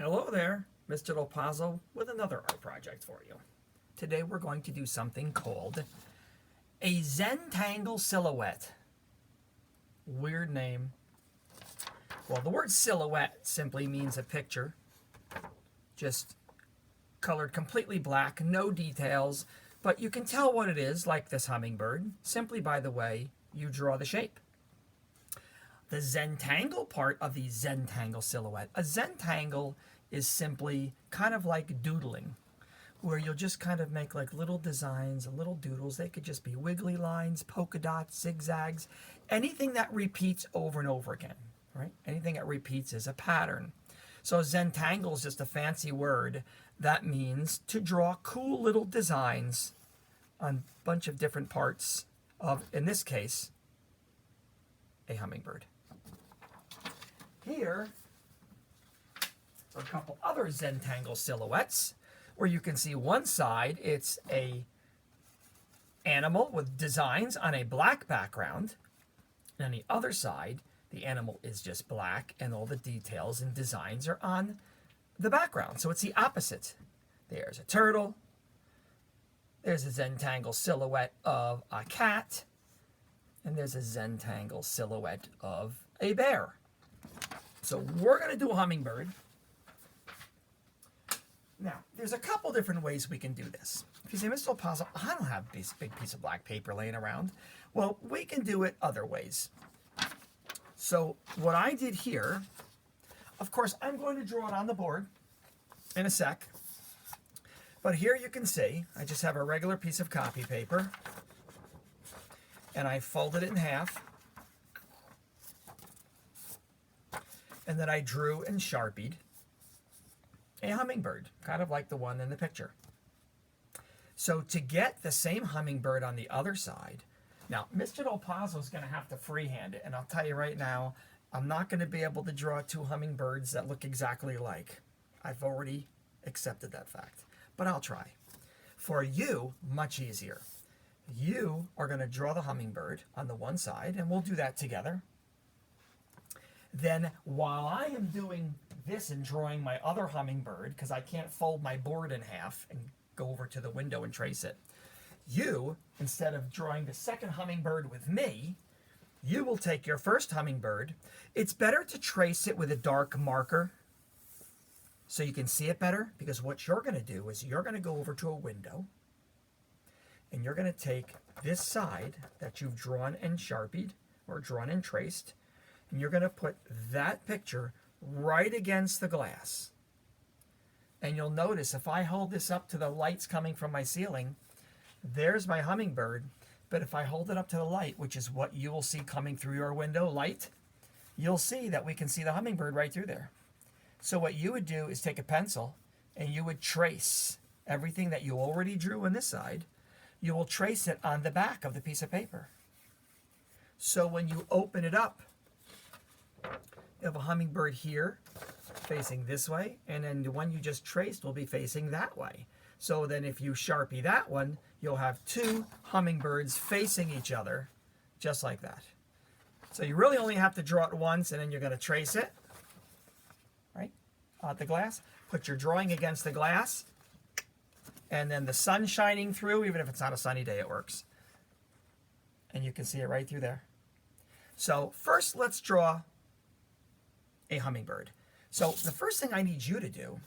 Hello there, Mr. Lopazzo with another art project for you. Today we're going to do something called a Zentangle Silhouette. Weird name. Well, the word silhouette simply means a picture, just colored completely black, no details, but you can tell what it is, like this hummingbird, simply by the way you draw the shape. The Zentangle part of the Zentangle Silhouette. A Zentangle is simply kind of like doodling, where you'll just kind of make like little designs, little doodles. They could just be wiggly lines, polka dots, zigzags, anything that repeats over and over again, right? Anything that repeats is a pattern. So Zentangle is just a fancy word that means to draw cool little designs on a bunch of different parts of, in this case, a hummingbird. Here are a couple other Zentangle silhouettes where you can see one side, it's a animal with designs on a black background, and on the other side, the animal is just black and all the details and designs are on the background. So it's the opposite. There's a turtle. There's a Zentangle silhouette of a cat. And there's a Zentangle silhouette of a bear. So we're going to do a hummingbird. Now, there's a couple different ways we can do this. If you say, Mr. Lopazzo, I don't have this big piece of black paper laying around. Well, we can do it other ways. So what I did here, of course, I'm going to draw it on the board in a sec. But here you can see, I just have a regular piece of copy paper. And I folded it in half. And then I drew and Sharpied a hummingbird, kind of like the one in the picture. So to get the same hummingbird on the other side, now Mr. Lopazzo is going to have to freehand it, and I'll tell you right now, I'm not going to be able to draw two hummingbirds that look exactly alike. I've already accepted that fact, but I'll try. For you, much easier. You are going to draw the hummingbird on the one side, and we'll do that together. Then while I am doing this and drawing my other hummingbird, because I can't fold my board in half and go over to the window and trace it, you, instead of drawing the second hummingbird with me, you will take your first hummingbird. It's better to trace it with a dark marker so you can see it better, because what you're going to do is you're going to go over to a window and you're going to take this side that you've drawn and Sharpied or drawn and traced, and you're going to put that picture right against the glass. And you'll notice if I hold this up to the lights coming from my ceiling, there's my hummingbird. But if I hold it up to the light, which is what you will see coming through your window, light, you'll see that we can see the hummingbird right through there. So what you would do is take a pencil and you would trace everything that you already drew on this side. You will trace it on the back of the piece of paper. So when you open it up, you have a hummingbird here facing this way, and then the one you just traced will be facing that way. So then if you Sharpie that one, you'll have two hummingbirds facing each other, just like that. So you really only have to draw it once, and then you're going to trace it, right, on the glass. Put your drawing against the glass, and then the sun shining through, even if it's not a sunny day, it works. And you can see it right through there. So first, let's draw a hummingbird. So the first thing I need you to do,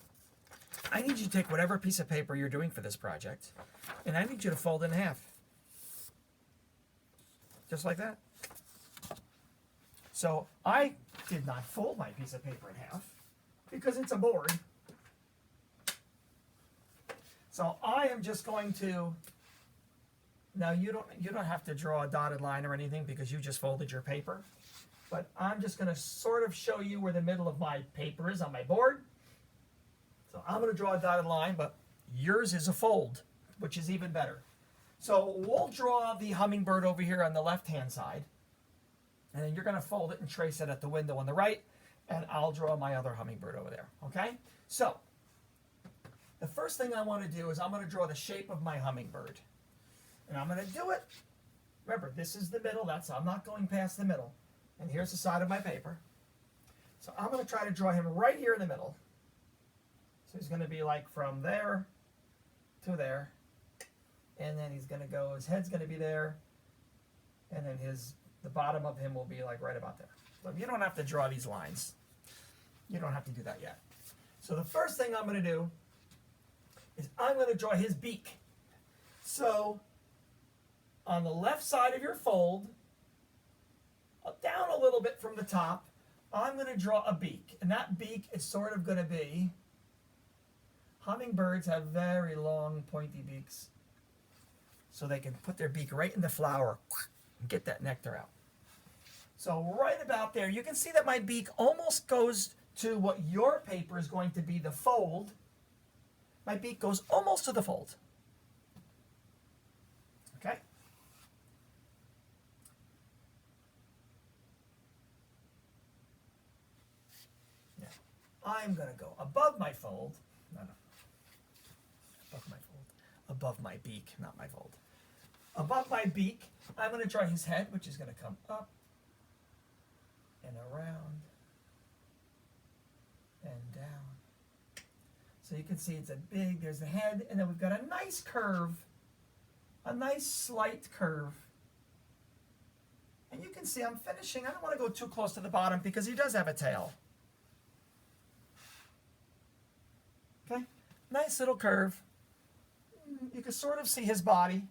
I need you to take whatever piece of paper you're doing for this project, and I need you to fold it in half. Just like that. So I did not fold my piece of paper in half because it's a board. So I am just going to, now you don't have to draw a dotted line or anything because you just folded your paper. But I'm just going to sort of show you where the middle of my paper is on my board. So I'm going to draw a dotted line, but yours is a fold, which is even better. So we'll draw the hummingbird over here on the left-hand side. And then you're going to fold it and trace it at the window on the right. And I'll draw my other hummingbird over there. Okay? So the first thing I want to do is I'm going to draw the shape of my hummingbird. And I'm going to do it. Remember, this is the middle. I'm not going past the middle. And here's the side of my paper. So I'm going to try to draw him right here in the middle. So he's going to be like from there to there, and then he's going to go, his head's going to be there, and then the bottom of him will be like right about there. So you don't have to draw these lines. You don't have to do that yet. So the first thing I'm going to do is I'm going to draw his beak. So on the left side of your fold, down a little bit from the top, I'm going to draw a beak. And that beak is sort of going to be, hummingbirds have very long pointy beaks. So they can put their beak right in the flower and get that nectar out. So right about there, you can see that my beak almost goes to what your paper is going to be the fold. My beak goes almost to the fold. Okay? Now, I'm going to go above my fold. No. Above my fold. Above my beak, not my fold. Above my beak, I'm going to draw his head, which is going to come up and around and down. So you can see it's there's the head, and then we've got a nice curve, a nice slight curve. And you can see I'm finishing. I don't want to go too close to the bottom because he does have a tail. Okay, nice little curve. You can sort of see his body.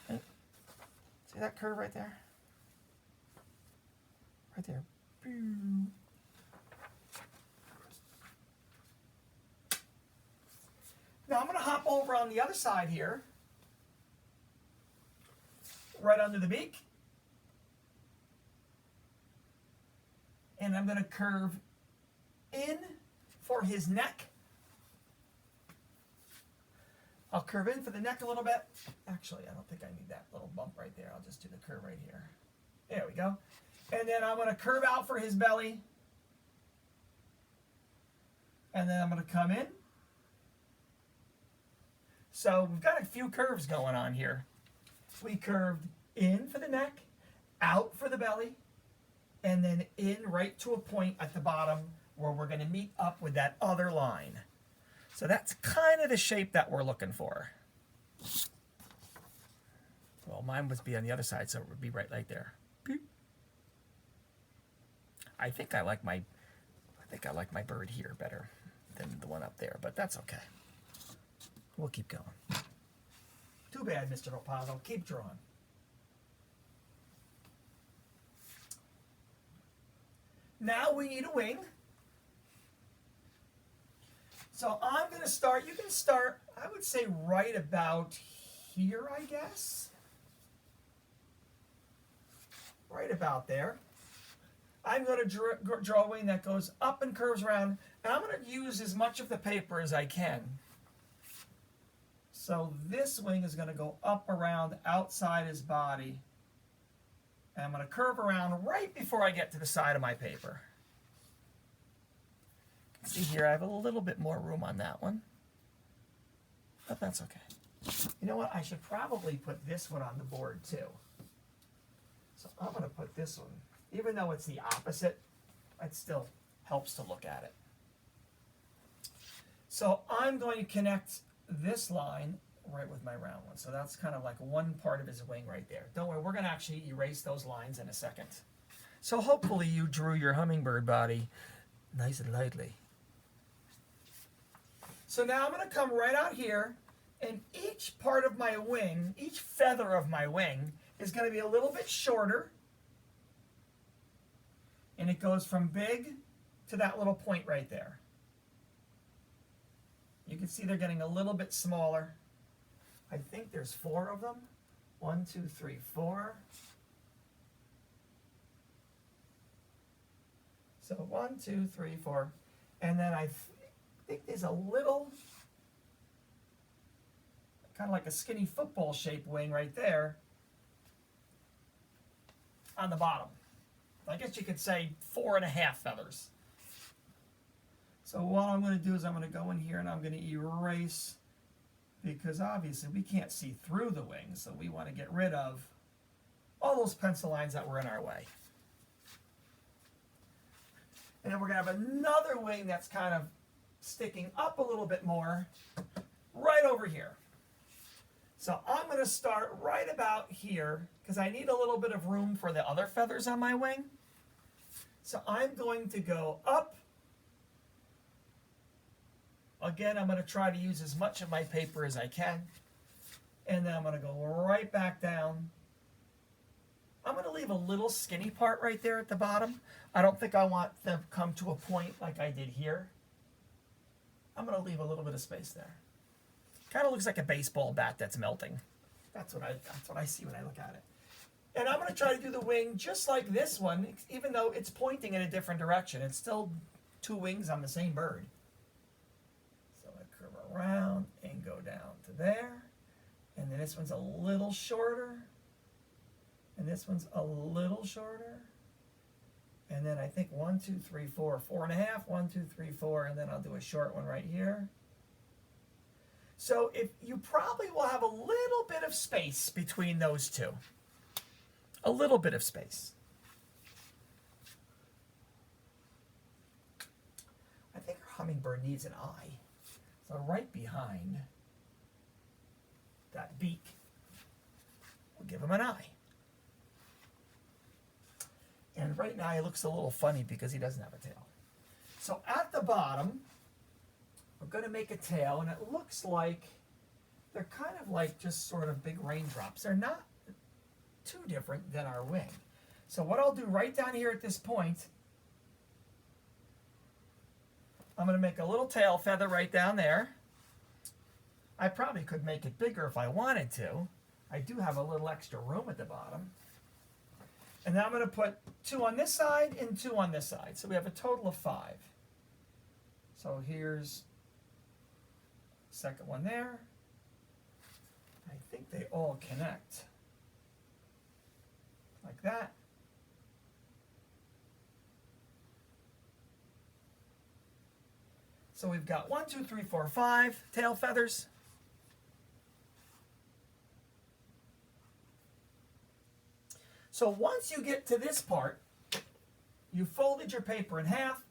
Okay. See that curve right there? Right there. Now I'm going to hop over on the other side here, right under the beak, and I'm going to curve in for his neck. I'll curve in for the neck a little bit. Actually, I don't think I need that little bump right there. I'll just do the curve right here. There we go. And then I'm going to curve out for his belly. And then I'm going to come in. So we've got a few curves going on here. We curved in for the neck, out for the belly, and then in right to a point at the bottom where we're going to meet up with that other line. So that's kind of the shape that we're looking for. Well, mine would be on the other side, so it would be right there. Beep. I think I like my bird here better than the one up there, but that's okay. We'll keep going. Too bad, Mr. Rapazo. Keep drawing. Now we need a wing. So I'm going to start, you can start, I would say right about here, I guess. Right about there. I'm going to draw a wing that goes up and curves around, and I'm going to use as much of the paper as I can. So this wing is going to go up around outside his body, and I'm going to curve around right before I get to the side of my paper. See here, I have a little bit more room on that one, but that's okay. You know what? I should probably put this one on the board too. So I'm going to put this one, even though it's the opposite, it still helps to look at it. So I'm going to connect this line right with my round one. So that's kind of like one part of his wing right there. Don't worry, we're going to actually erase those lines in a second. So hopefully you drew your hummingbird body nice and lightly. So now I'm going to come right out here, and each part of my wing, each feather of my wing is going to be a little bit shorter, and it goes from big to that little point right there. You can see they're getting a little bit smaller. I think there's 4 of them. 1, 2, 3, 4. So 1, 2, 3, 4. And then I think there's a little, kind of like a skinny football shaped wing right there on the bottom. I guess you could say 4.5 feathers. So what I'm going to do is I'm going to go in here and I'm going to erase, because obviously we can't see through the wings, so we want to get rid of all those pencil lines that were in our way. And then we're going to have another wing that's kind of sticking up a little bit more right over here. So I'm going to start right about here because I need a little bit of room for the other feathers on my wing. So I'm going to go up. Again, I'm going to try to use as much of my paper as I can. And then I'm going to go right back down. I'm going to leave a little skinny part right there at the bottom. I don't think I want them to come to a point like I did here. I'm going to leave a little bit of space there. Kind of looks like a baseball bat that's melting. That's what I see when I look at it. And I'm going to try to do the wing just like this one, even though it's pointing in a different direction. It's still two wings on the same bird. So I curve around and go down to there. And then this one's a little shorter. And this one's a little shorter. And then I think 1, 2, 3, 4, 4.5. 1, 2, 3, 4. And then I'll do a short one right here. So if you probably will have a little bit of space between those two. A little bit of space. I think our hummingbird needs an eye. So right behind that beak, we'll give him an eye. And right now he looks a little funny because he doesn't have a tail. So at the bottom, we're going to make a tail, and it looks like they're kind of like just sort of big raindrops. They're not too different than our wing. So what I'll do right down here at this point, I'm going to make a little tail feather right down there. I probably could make it bigger if I wanted to. I do have a little extra room at the bottom. And then I'm going to put 2 on this side and 2 on this side. So we have a total of 5. So here's the second one there. I think they all connect. Like that. So we've got 1, 2, 3, 4, 5 tail feathers. So once you get to this part, you folded your paper in half.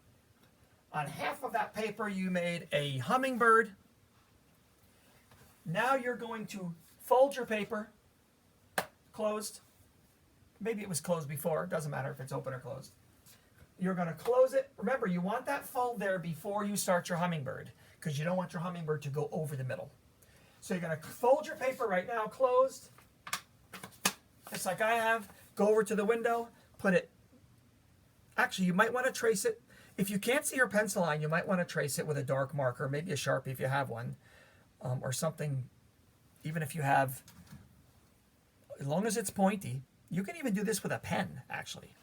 On half of that paper, you made a hummingbird. Now you're going to fold your paper, closed. Maybe it was closed before. It doesn't matter if it's open or closed. You're going to close it. Remember, you want that fold there before you start your hummingbird because you don't want your hummingbird to go over the middle. So you're going to fold your paper right now, closed, just like I have. Go over to the window, put it. Actually, you might want to trace it. If you can't see your pencil line, you might want to trace it with a dark marker, maybe a Sharpie if you have one, or something. Even if you have, as long as it's pointy, you can even do this with a pen, actually.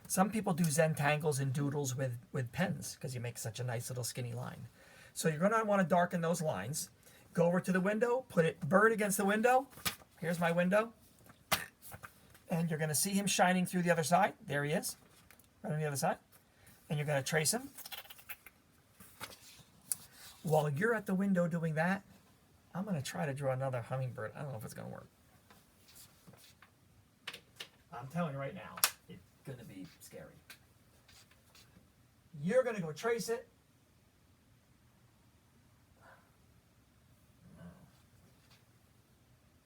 Some people do Zentangles and doodles with pens because you make such a nice little skinny line. So you're going to want to darken those lines. Go over to the window, put it bird against the window. Here's my window. And you're going to see him shining through the other side. There he is, right on the other side. And you're going to trace him. While you're at the window doing that, I'm going to try to draw another hummingbird. I don't know if it's going to work. I'm telling you right now, it's going to be scary. You're going to go trace it.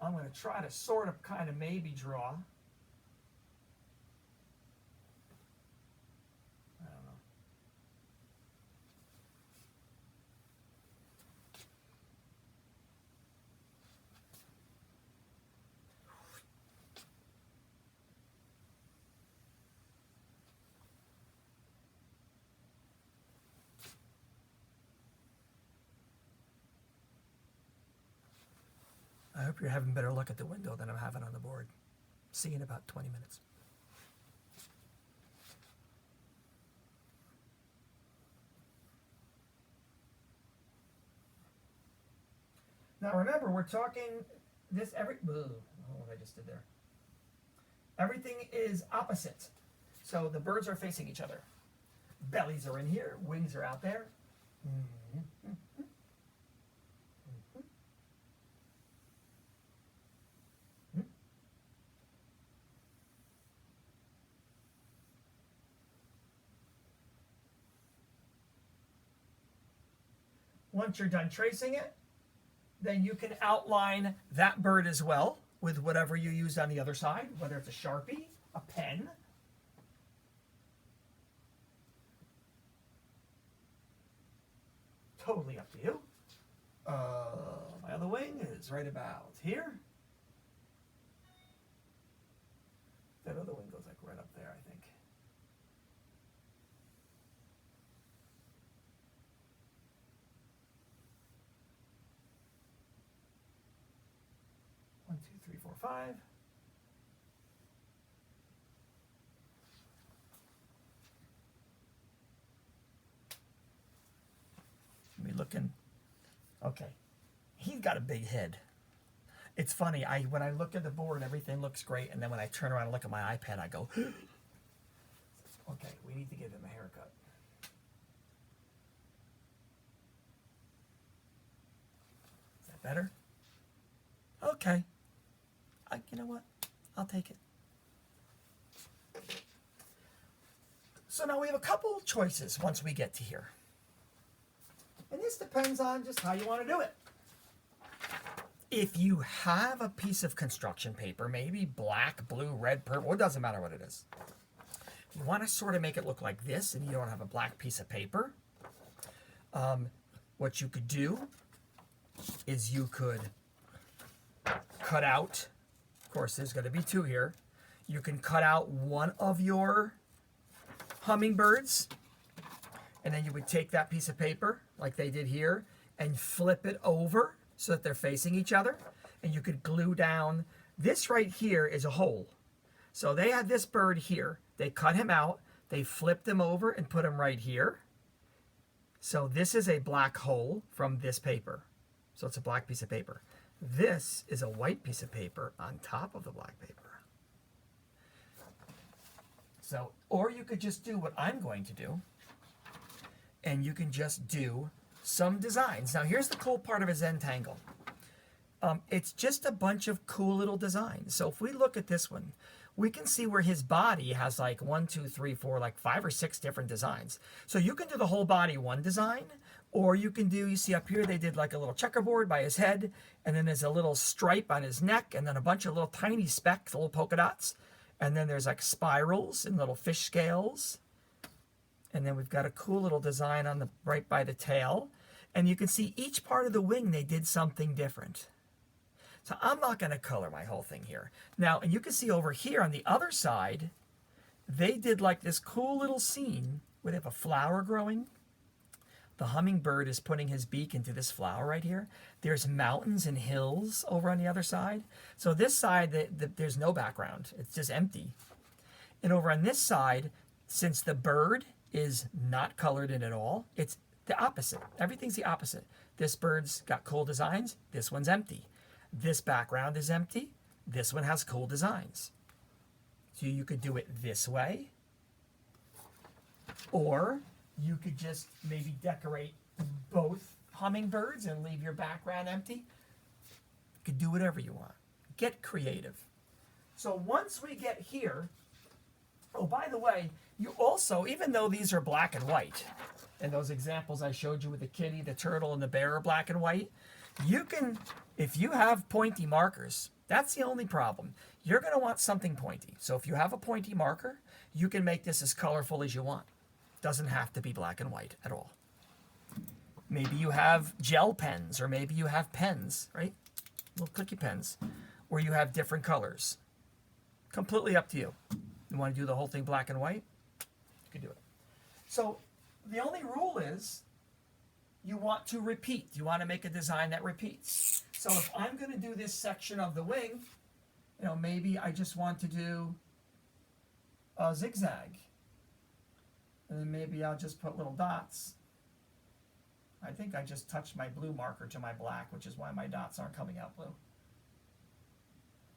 I'm going to try to sort of kind of maybe draw. I hope you're having better luck at the window than I'm having on the board. See you in about 20 minutes. Now remember, we're talking this I don't know what I just did there. Everything is opposite. So the birds are facing each other. Bellies are in here, wings are out there. once you're done tracing it, then you can outline that bird as well with whatever you used on the other side, whether it's a Sharpie, a pen. Totally up to you. My other wing is right about here. That other wing goes like right up there, I think. One, two, three, four, five. Me looking. Okay, he's got a big head. It's funny. When I look at the board, everything looks great, and then when I turn around and look at my iPad, I go, okay, we need to give him a haircut. Is that better? Okay. You know what? I'll take it. So now we have a couple choices once we get to here. And this depends on just how you want to do it. If you have a piece of construction paper, maybe black, blue, red, purple, it doesn't matter what it is. If you want to sort of make it look like this and you don't have a black piece of paper, what you could do is you could cut out, of course there's going to be two here, you can cut out one of your hummingbirds, and then you would take that piece of paper, like they did here, and flip it over so that they're facing each other. And you could glue down, this right here is a hole. So they had this bird here. They cut him out, they flipped him over and put him right here. So this is a black hole from this paper. So it's a black piece of paper. This is a white piece of paper on top of the black paper. So, or you could just do what I'm going to do, and you can just do some designs. Now here's the cool part of a Zentangle. It's just a bunch of cool little designs. So if we look at this one, we can see where his body has like 1, 2, 3, 4, like 5 or 6 different designs. So you can do the whole body one design, or you can do, you see up here, they did like a little checkerboard by his head, and then there's a little stripe on his neck, and then a bunch of little tiny specks, little polka dots, and then there's like spirals and little fish scales. And then we've got a cool little design on the right by the tail. And you can see each part of the wing, they did something different. So I'm not going to color my whole thing here. Now, and you can see over here on the other side, they did like this cool little scene where they have a flower growing. The hummingbird is putting his beak into this flower right here. There's mountains and hills over on the other side. So this side, there's no background. It's just empty. And over on this side, since the bird is not colored in at all, it's the opposite. Everything's the opposite. This bird's got cool designs. This one's empty. This background is empty. This one has cool designs. So you could do it this way, or you could just maybe decorate both hummingbirds and leave your background empty. You could do whatever you want. Get creative. So once we get here, oh, by the way, you also, even though these are black and white, and those examples I showed you with the kitty, the turtle, and the bear are black and white, you can, if you have pointy markers, that's the only problem. You're going to want something pointy. So if you have a pointy marker, you can make this as colorful as you want. Doesn't have to be black and white at all. Maybe you have gel pens, or maybe you have pens, right? Little clicky pens, where you have different colors. Completely up to you. You want to do the whole thing black and white? You can do it. So the only rule is you want to repeat. You want to make a design that repeats. So if I'm going to do this section of the wing, you know, maybe I just want to do a zigzag. And then maybe I'll just put little dots. I think I just touched my blue marker to my black, which is why my dots aren't coming out blue.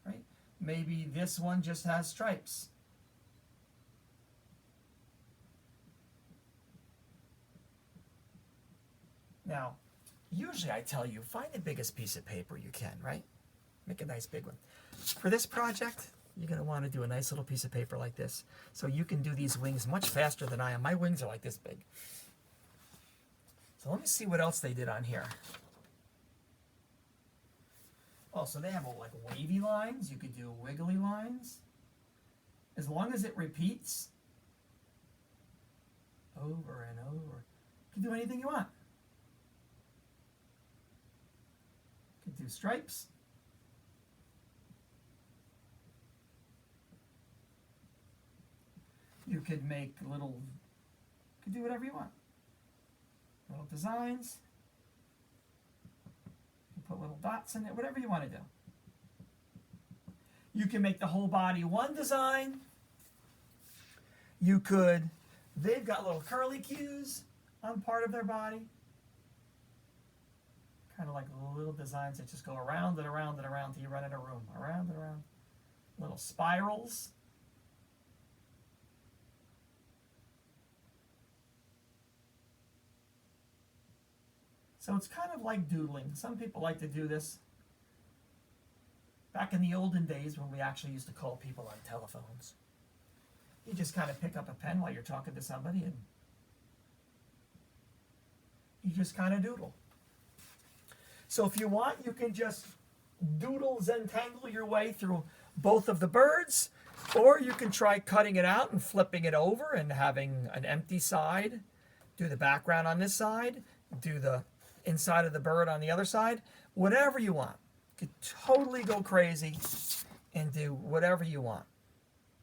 Right? Maybe this one just has stripes. Now, usually I tell you, find the biggest piece of paper you can, right? Make a nice big one. For this project, you're going to want to do a nice little piece of paper like this, so you can do these wings much faster than I am. My wings are like this big. So let me see what else they did on here. Oh, so they have like wavy lines. You could do wiggly lines. As long as it repeats over and over. You can do anything you want. You can do stripes. You could make little, you could do whatever you want. Little designs. You put little dots in it, whatever you want to do. You can make the whole body one design. You could, they've got little curly cues on part of their body. Kind of like little designs that just go around and around and around till you run in a room. Around and around. Little spirals. So it's kind of like doodling. Some people like to do this. Back in the olden days when we actually used to call people on telephones. You just kind of pick up a pen while you're talking to somebody and you just kind of doodle. So if you want, you can just doodle Zentangle your way through both of the birds, or you can try cutting it out and flipping it over and having an empty side. Do the background on this side, do the inside of the bird on the other side, whatever you want. You could totally go crazy and do whatever you want.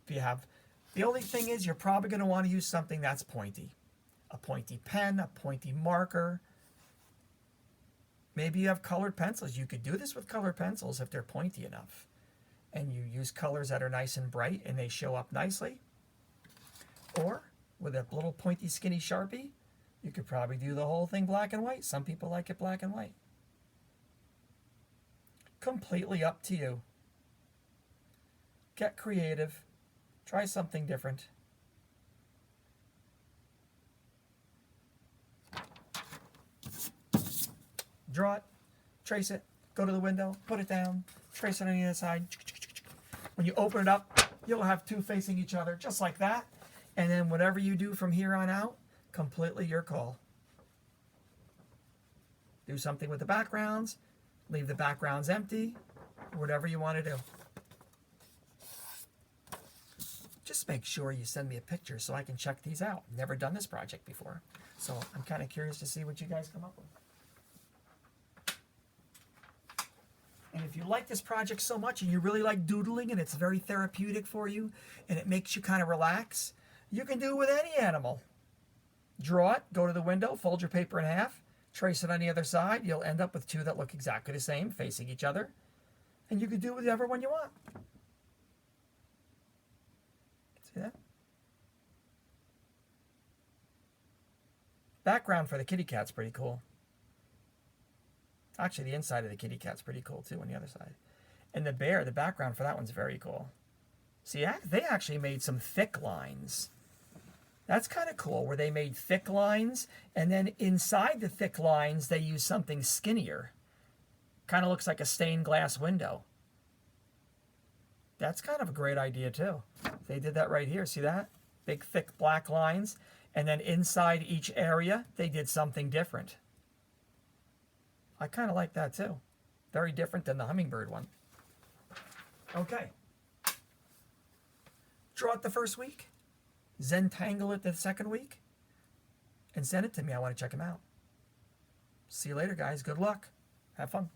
If you have, the only thing is you're probably going to want to use something that's pointy. A pointy pen, a pointy marker. Maybe you have colored pencils. You could do this with colored pencils if they're pointy enough. And you use colors that are nice and bright and they show up nicely. Or with a little pointy skinny Sharpie, you could probably do the whole thing black and white. Some people like it black and white. Completely up to you. Get creative. Try something different. Draw it, trace it, go to the window, put it down, trace it on the other side. When you open it up, you'll have two facing each other, just like that. And then whatever you do from here on out, completely your call. Do something with the backgrounds, leave the backgrounds empty, whatever you want to do. Just make sure you send me a picture so I can check these out. Never done this project before, so I'm kind of curious to see what you guys come up with. And if you like this project so much and you really like doodling and it's very therapeutic for you and it makes you kind of relax, you can do it with any animal. Draw it, go to the window, fold your paper in half, trace it on the other side. You'll end up with two that look exactly the same, facing each other. And you can do whatever one you want. See that? Background for the kitty cat's pretty cool. Actually, the inside of the kitty cat's pretty cool too on the other side. And the bear, the background for that one's very cool. See, they actually made some thick lines. That's kind of cool, where they made thick lines, and then inside the thick lines, they used something skinnier. Kind of looks like a stained glass window. That's kind of a great idea too. They did that right here, see that? Big, thick black lines. And then inside each area, they did something different. I kind of like that too. Very different than the hummingbird one. Okay. Draw it the first week. Zentangle it the second week. And send it to me. I want to check them out. See you later, guys. Good luck. Have fun.